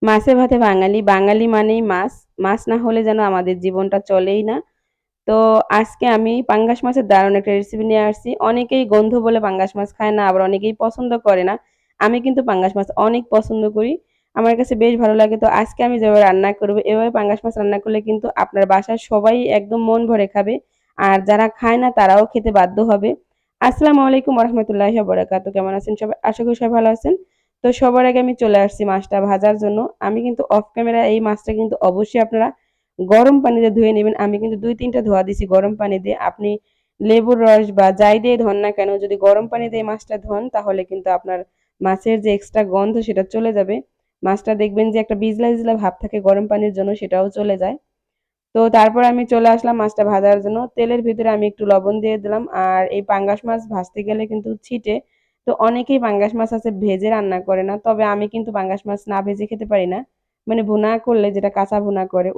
মাছে ভাতে বাঙালি, বাঙালি মানেই মাছ। মাছ না হলে যেন আমাদের জীবনটা চলেই না। তো আজকে আমি পাঙ্গাস মাছের দারুণ একটা রেসিপি নিয়ে আসছি। অনেকেই গন্ধ বলে পাঙ্গাস মাছ খায় না, আবার অনেকেই পছন্দ করে না। আমি কিন্তু পাঙ্গাস মাছ অনেক পছন্দ করি। আমার কাছে বেশ ভালো লাগে। তো আজকে আমি যেভাবে রান্না করব, এভাবে পাঙ্গাস মাছ রান্না করলে কিন্তু আপনার বাসার সবাই একদম মন ভরে খাবে। আর যারা খায় না তারাও খেতে বাধ্য হবে। আসসালামু আলাইকুম ওয়া রাহমাতুল্লাহি ওয়া বারাকাতুহু। কেমন আছেন সবাই? আশা করি সবাই ভালো আছেন। তো সবার আগে আমি চলে আসছি মাছটা ভাজার জন্য। আমি কিন্তু অফ ক্যামেরা এই মাছটা কিন্তু অবশ্যই আপনারা গরম পানিতে ধুয়ে নেবেন। আমি কিন্তু ২-৩ টা ধোয়া দিছি গরম পানি দিয়ে। আপনি লেবুর রস বা যাই দিয়ে ধোন না কেন, যদি গরম পানি দিয়ে মাছটা ধোন তাহলে কিন্তু আপনার মাছের যে এক্সট্রা গন্ধ সেটা চলে যাবে। মাছটা দেখবেন যে একটা বিজলা, বিজলা ভাব থাকে গরম পানির জন্য, সেটাও চলে যায়। তো তারপর আমি চলে আসলাম মাছটা ভাজার জন্য। তেলের ভিতরে আমি একটু লবণ দিয়ে দিলাম। আর এই পাঙ্গাস মাছ ভাজতে গেলে কিন্তু ছিটে। তো অনেকেই পাঙ্গাস মাছ আছে ভেজে রান্না করে না। তবে আমি কিন্তু পাঙ্গাস মাছ না ভেজে খেতে পারি না। মানে ভুনা করলে যেটা কাঁচা ভুনা করে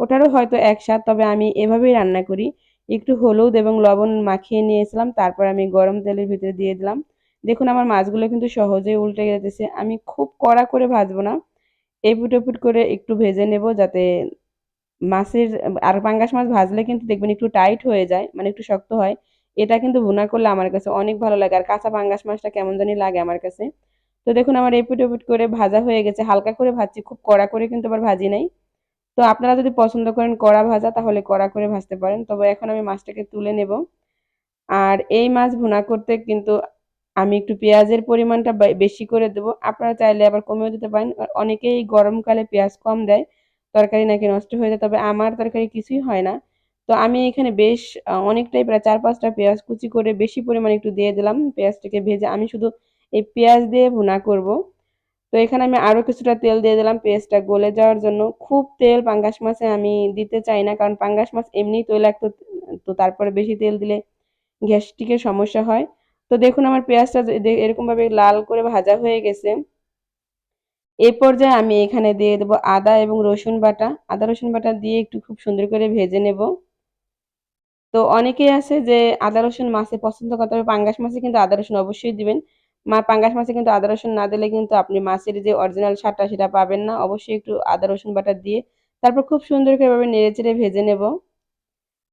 ওটারও হয়তো এক স্বাদ, তবে আমি এভাবেই রান্না করি। একটু হলুদ এবং লবণ মাখিয়ে নিয়েছিলাম। তারপর আমি গরম তেলের ভিতরে দিয়ে দিলাম। দেখুন আমার মাছগুলো কিন্তু সহজেই উল্টে যেতেছে। আমি খুব কড়া করে ভাজবো না। এপুট ওপুট করে একটু ভেজে নেব, যাতে মাছের আর পাঙ্গাস মাছ ভাজলে কিন্তু দেখবেন একটু টাইট হয়ে যায়, মানে একটু শক্ত হয়। এটা কিন্তু ভুনা করলে আমার কাছে অনেক ভালো লাগে। আর কাঁচা পাঙ্গাস মাছটা কেমন জানি লাগে আমার কাছে। তো দেখুন আমার এপুট ওপুট করে ভাজা হয়ে গেছে। হালকা করে ভাজছি, খুব কড়া করে কিন্তু আবার ভাজি নাই। তো আপনারা যদি পছন্দ করেন কড়া ভাজা তাহলে কড়া করে ভাজতে পারেন। তবে এখন আমি মাছটাকে তুলে নেব। আর এই মাছ ভুনা করতে কিন্তু আমি একটু পেঁয়াজের পরিমাণটা বেশি করে দেব। আপনারা চাইলে আবার কমেও দিতে পারেন। আর অনেকেই গরমকালে পেঁয়াজ কম দেয়, তরকারি নাকি নষ্ট হয়ে যায়। তবে আমার তরকারি কিছুই হয় না। তো আমি এখানে বেশ অনেকটাই প্রায় ৪-৫টা পেঁয়াজ কুচি করে বেশি পরিমাণে একটু দিয়ে দিলাম। পেঁয়াজটাকে ভেজে আমি শুধু এই পেঁয়াজ দিয়ে ভুনা করব। তো এখানে আমি আরো কিছুটা তেল দিয়ে দিলাম পেঁয়াজটা গলে যাওয়ার জন্য। খুব তেল পাঙ্গাস মাছে আমি দিতে চাই না, কারণ পাঙ্গাস মাছ এমনিই তৈলাক্ত। তো তারপরে বেশি তেল দিলে গ্যাস্ট্রিকের সমস্যা হয়। তো দেখুন আমার পেঁয়াজটা এরকম ভাবে লাল করে ভাজা হয়ে গেছে। এই পর্যায়ে আমি এখানে দিয়ে দেবো আদা এবং রসুন বাটা। আদা রসুন বাটা দিয়ে একটু খুব সুন্দর করে ভেজে নেব। তো অনেকেই আছে যে আদা রসুন মাছে পছন্দ করে, তবে পাঙ্গাস মাছে কিন্তু আদা রসুন অবশ্যই দিবেন। পাঙ্গাস মাছে কিন্তু আদা রসুন না দিলে কিন্তু আপনি মাছের যে অরিজিনাল স্বাদটা সেটা পাবেন না। অবশ্যই একটু আদা রসুন বাটা দিয়ে তারপর খুব সুন্দর করে এভাবে নেড়ে চেড়ে ভেজে নেব।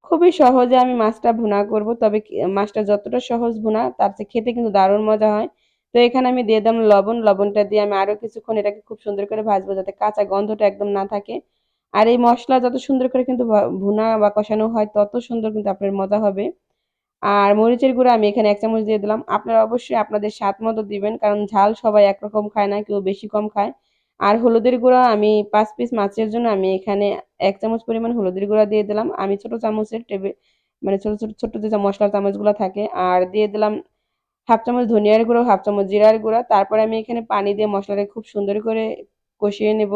খুবই সহজে আমি মাছটা ভুনা করব, তবে মাছটা যতটা সহজ ভুনা তার চেয়ে খেতে কিন্তু দারুণ মজা হয়। তো এখানে আমি দিয়ে দিলাম লবণ। লবণটা দিয়ে আমি আরো কিছুক্ষণ এটাকে খুব সুন্দর করে ভাজবো, যাতে কাঁচা গন্ধটা একদম না থাকে। আর এই মসলা যত সুন্দর করে কিন্তু ভুনা বা কষানো হয় তত সুন্দর কিন্তু আপনার মজা হবে। আর মরিচের গুঁড়া আমি এখানে ১ চামচ দিয়ে দিলাম। আপনারা অবশ্যই আপনাদের স্বাদ মতো দিবেন, কারণ ঝাল সবাই একরকম খায় না, কেউ বেশি কম খায়। আর হলুদের গুঁড়া আমি ৫ পিস মাছের জন্য আমি এখানে ১ চামচ পরিমাণ হলুদের গুঁড়া দিয়ে দিলাম। আমি ছোট চামচের মানে ছোট যে মসলার চামচগুলো থাকে। আর দিয়ে দিলাম ১/২ চামচ ধনিয়ার গুঁড়ো, ১/২ চামচ জিরার গুঁড়া। তারপরে আমি এখানে পানি দিয়ে মসলাটা খুব সুন্দর করে কষিয়ে নেব।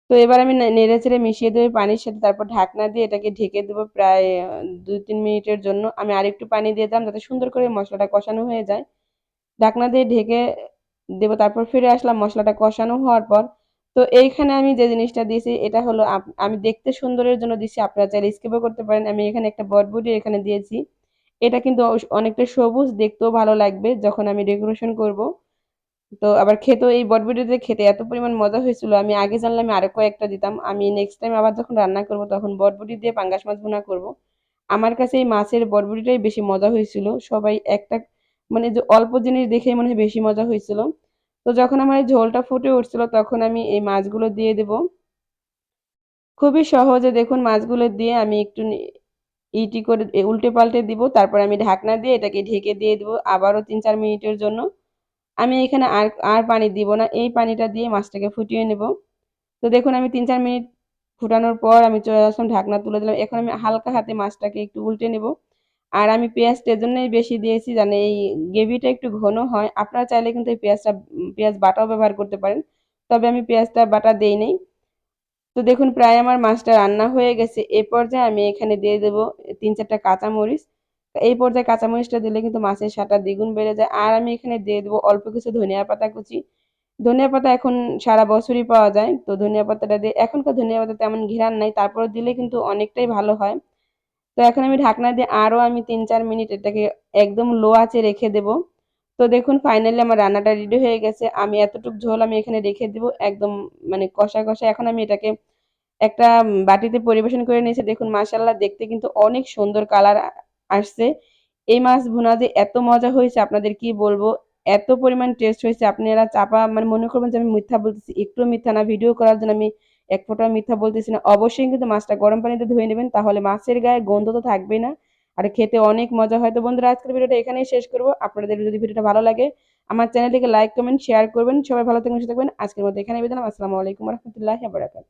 তো এবার আমি নেড়ে চেড়ে মিশিয়ে দেবো পানির সাথে, তারপর ঢাকনা দিয়ে এটাকে ঢেকে দেবো প্রায় ২-৩ মিনিটের জন্য। আমি আরেকটু পানি দিয়ে দিলাম যাতে সুন্দর করে মশলাটা কষানো হয়ে যায়। ঢাকনা দিয়ে ঢেকে দেবো, তারপর ফিরে আসলাম মশলাটা কষানো হওয়ার পর। তো এইখানে আমি যে জিনিসটা দিয়েছি এটা হলো আমি দেখতে সুন্দরের জন্য দিচ্ছি, আপনারা চাইলে স্কিপও করতে পারেন। আমি এখানে একটা বটবটি এখানে দিয়েছি। এটা কিন্তু অনেকটা সবুজ, দেখতেও ভালো লাগবে যখন আমি ডেকোরেশন করব। তো আবার খেতেও এই বটবটিতে খেতে এত পরিমাণ মজা হয়েছিল, আমি আগে জানলে আমি আরো কয়েকটা দিতাম। আমি নেক্সট টাইম আবার যখন রান্না করব তখন বটবটি দিয়ে পাঙ্গাস মাছ ভুনা করব। আমার কাছে এই মাছের বটবটিটাই বেশি মজা হয়েছিল। সবাই একটা মানে যে অল্প জিনিস দেখেই মনে হয় বেশি মজা হয়েছিল। তো যখন আমার এই ঝোলটা ফুটে উঠছিল তখন আমি এই মাছগুলো দিয়ে দেব। খুবই সহজে দেখুন মাছগুলো দিয়ে আমি একটু ইটি করে উল্টে পাল্টে দিব। তারপর আমি ঢাকনা দিয়ে এটাকে ঢেকে দিয়ে দেব আবারও ৩-৪ মিনিটের জন্য। আমি এখানে আর পানি দিব না। এই পানিটা দিয়ে মাছটাকে ফুটিয়ে নেব। তো দেখুন আমি ৩-৪ মিনিট ফুটানোর পর আমি চলে আসলাম, ঢাকনা তুলে দিলাম। এখন আমি হালকা হাতে মাছটাকে একটু উল্টে নেব। আর আমি পেঁয়াজটা এজন্যই বেশি দিয়েছি যেন এই গ্রেভিটা একটু ঘন হয়। আপনারা চাইলে কিন্তু এই পেঁয়াজ বাটাও ব্যবহার করতে পারেন। তবে আমি পেঁয়াজটা বাটা দেই নাই। তো দেখুন প্রায় আমার মাছটা রান্না হয়ে গেছে। এ পর্যায়ে আমি এখানে দিয়ে দেব ৩-৪টা কাঁচামরিচ। এই পর্যায়ে কাঁচামরিচটা দিলে কিন্তু মাছের স্বাদটা দ্বিগুণ বেড়ে যায়। আর আমি এখানে দিয়ে দেব অল্প কিছু ধনিয়া পাতা কুচি। ধনিয়া পাতা এখন সারা বছরই পাওয়া যায়। তো ধনিয়া পাতাটা দিয়ে এখনকার ধনিয়া পাতা তেমন ঘ্রাণ নাই। তারপরেও দিলে কিন্তু অনেকটাই ভালো হয়। তো এখন আমি ঢাকনা দিয়ে আরো আমি ৩-৪ মিনিট এটাকে একদম লো আঁচে রেখে দেব। তো দেখুন ফাইনালি আমার রান্নাটা রেডি হয়ে গেছে। আমি এতটুক ঝোল আমি এখানে রেখে দিব একদম মানে কষা, কষা। এখন আমি এটাকে একটা বাটিতে পরিবেশন করে নিয়েছি। দেখুন মাশাআল্লাহ দেখতে কিন্তু অনেক সুন্দর কালার আসছে। এই মাছ ভুনা যে এত মজা হয়েছে আপনাদের কি বলবো? এত পরিমাণ টেস্ট হয়েছে আপনারা চাপা মানে মনে করবেন যে আমি মিথ্যা বলতেছি। একটুও মিথ্যা না। ভিডিও করার জন্য আমি এক ফোঁটাও মিথ্যা বলতেছি না। অবশ্যই কিন্তু মাছটা গরম পানিতে ধুয়ে নেবেন। তাহলে মাছের গায়ে গন্ধ তো থাকবেই না। আর খেতে অনেক মজা হয়। তো বন্ধুরা আজকের ভিডিওটা এখানেই শেষ করব। আপনাদের যদি ভিডিওটা ভালো লাগে আমার চ্যানেলটিকে লাইক, কমেন্ট, শেয়ার করবেন। সবাই ভালো থাকবেন, সুস্থ থাকবেন। আজকের মতো এখানেই বিদায় নিলাম। আসসালামু আলাইকুম ওয়া রাহমাতুল্লাহি ওয়া বারাকাতুহু।